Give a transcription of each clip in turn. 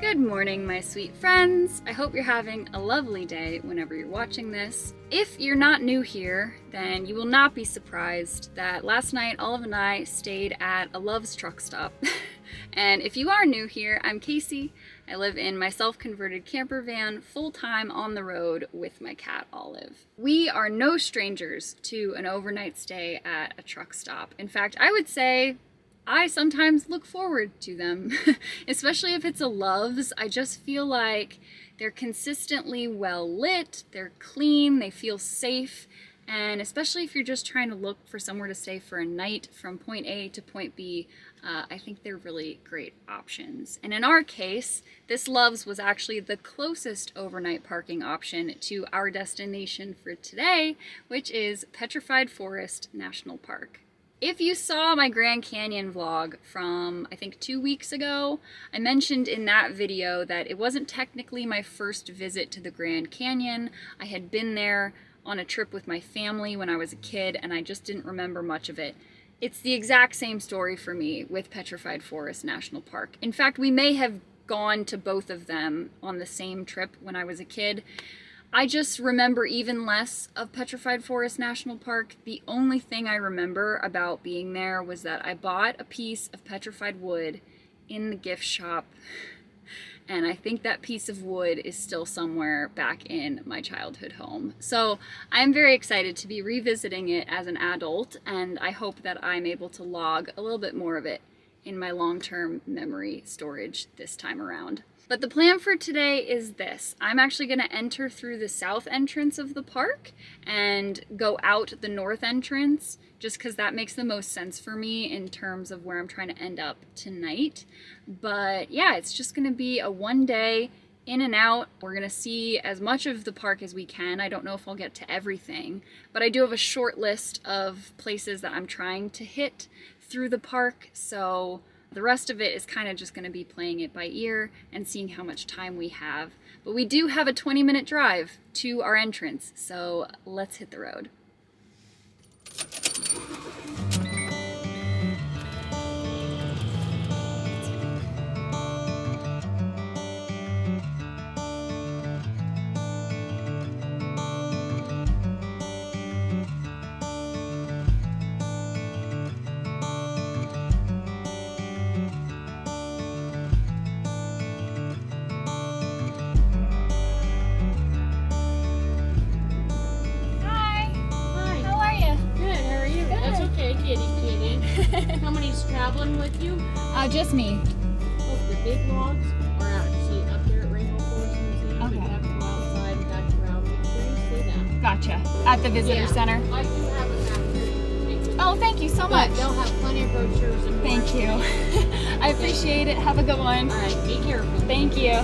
Good morning, my sweet friends. I hope you're having a lovely day whenever you're watching this. If you're not new here, then you will not be surprised that last night Olive and I stayed at a Love's truck stop. And if you are new here, I'm Casey. I live in my self-converted camper van full-time on the road with my cat Olive. We are no strangers to an overnight stay at a truck stop. In fact, I would say I sometimes look forward to them, especially if it's a Love's. I just feel like they're consistently well lit, they're clean, they feel safe, and especially if you're just trying to look for somewhere to stay for a night from point A to point B, I think they're really great options. And in our case, this Love's was actually the closest overnight parking option to our destination for today, which is Petrified Forest National Park. If you saw my Grand Canyon vlog from, I think 2 weeks ago, I mentioned in that video that it wasn't technically my first visit to the Grand Canyon. I had been there on a trip with my family when I was a kid, and I just didn't remember much of it. It's the exact same story for me with Petrified Forest National Park. In fact, we may have gone to both of them on the same trip when I was a kid. I just remember even less of Petrified Forest National Park. The only thing I remember about being there was that I bought a piece of petrified wood in the gift shop, and I think that piece of wood is still somewhere back in my childhood home. So I'm very excited to be revisiting it as an adult, and I hope that I'm able to log a little bit more of it in my long-term memory storage this time around. But the plan for today is this. I'm actually going to enter through the south entrance of the park and go out the north entrance, just because that makes the most sense for me in terms of where I'm trying to end up tonight. But yeah, it's just going to be a one-day in and out. We're going to see as much of the park as we can. I don't know if I'll get to everything, but I do have a short list of places that I'm trying to hit through the park, so the rest of it is kind of just going to be playing it by ear and seeing how much time we have. But we do have a 20-minute drive to our entrance, so let's hit the road. Somebody's traveling with you? Just me. Oh, the big logs are actually up there at Rainbow Forest Museum. Okay. We have to go outside and back around. Make sure you see them. Gotcha. At the visitor center? I do have a map here. Oh, thank you so much. They'll have plenty of brochures and more. Thank you. I appreciate it. Have a good one. All right, be careful. Thank you.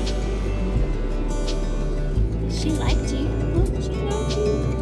She liked you. Oh, she liked you.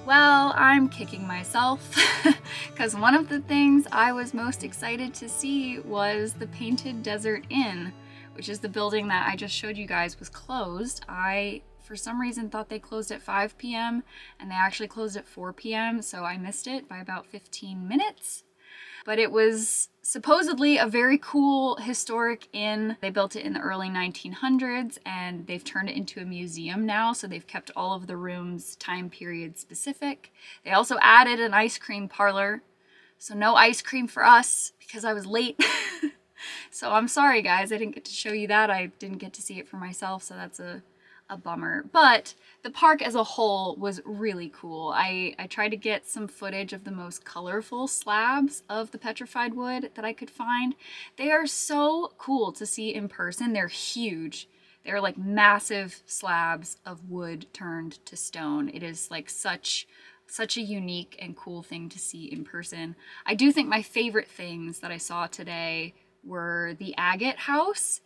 Well, I'm kicking myself because one of the things I was most excited to see was the Painted Desert Inn, which is the building that I just showed you guys was closed. I, for some reason, thought they closed at 5 p.m. and they actually closed at 4 p.m., so I missed it by about 15 minutes. But it was supposedly a very cool historic inn. They built it in the early 1900s and they've turned it into a museum now, so they've kept all of the rooms time period specific. They also added an ice cream parlor, so no ice cream for us because I was late. So I'm sorry guys, I didn't get to show you that. I didn't get to see it for myself, so that's a bummer. But the park as a whole was really cool. I tried to get some footage of the most colorful slabs of the petrified wood that I could find. They are so cool to see in person. They're huge. They're like massive slabs of wood turned to stone. It is like such a unique and cool thing to see in person. I do think my favorite things that I saw today were the Agate house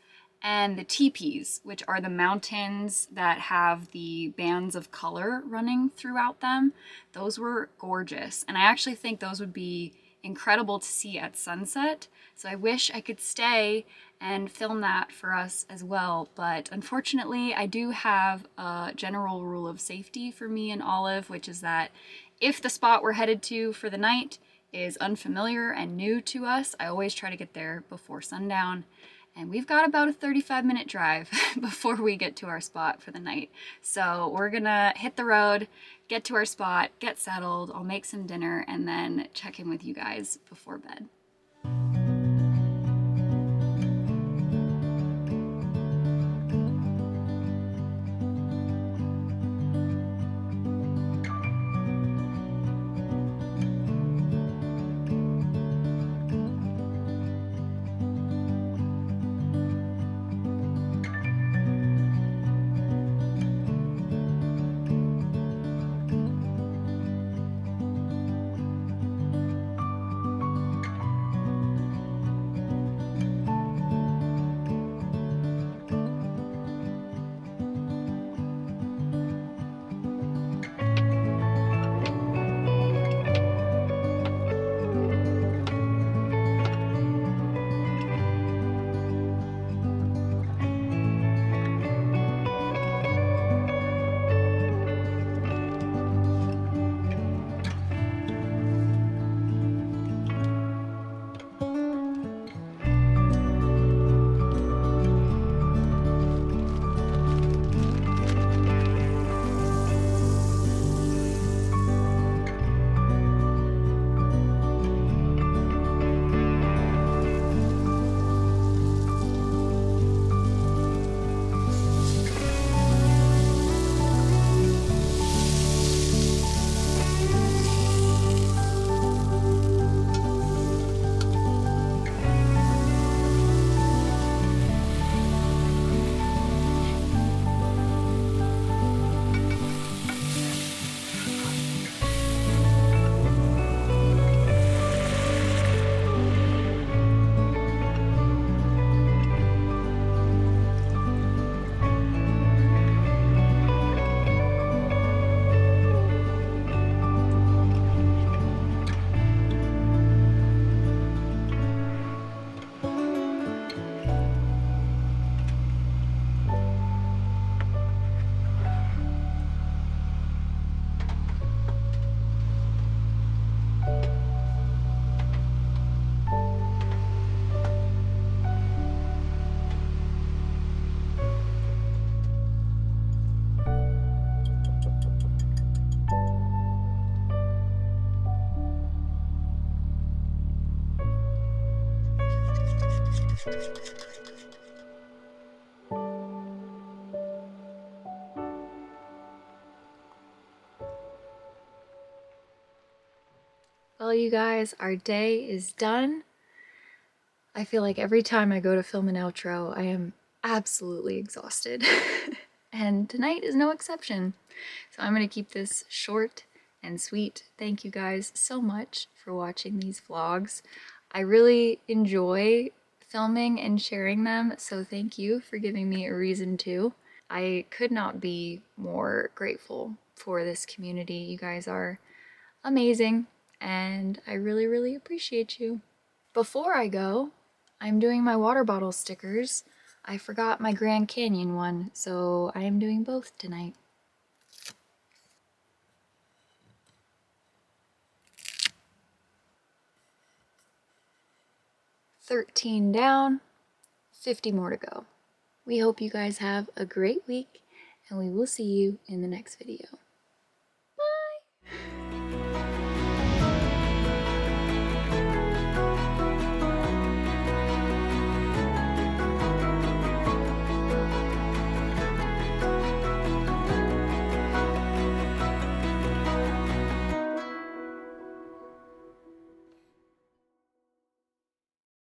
and the Teepees, which are the mountains that have the bands of color running throughout them. Those were gorgeous, and I actually think those would be incredible to see at sunset. So I wish I could stay and film that for us as well, but unfortunately I do have a general rule of safety for me and Olive, which is that if the spot we're headed to for the night is unfamiliar and new to us, I always try to get there before sundown. And we've got about a 35-minute drive before we get to our spot for the night. So we're gonna hit the road, get to our spot, get settled, I'll make some dinner, and then check in with you guys before bed. Well, you guys, our day is done. I feel like every time I go to film an outro, I am absolutely exhausted. And tonight is no exception. So I'm going to keep this short and sweet. Thank you guys so much for watching these vlogs. I really enjoy filming and sharing them, so thank you for giving me a reason to. I could not be more grateful for this community. You guys are amazing, and I really, really appreciate you. Before I go, I'm doing my water bottle stickers. I forgot my Grand Canyon one, so I am doing both tonight. 13 down, 50 more to go. We hope you guys have a great week, and we will see you in the next video.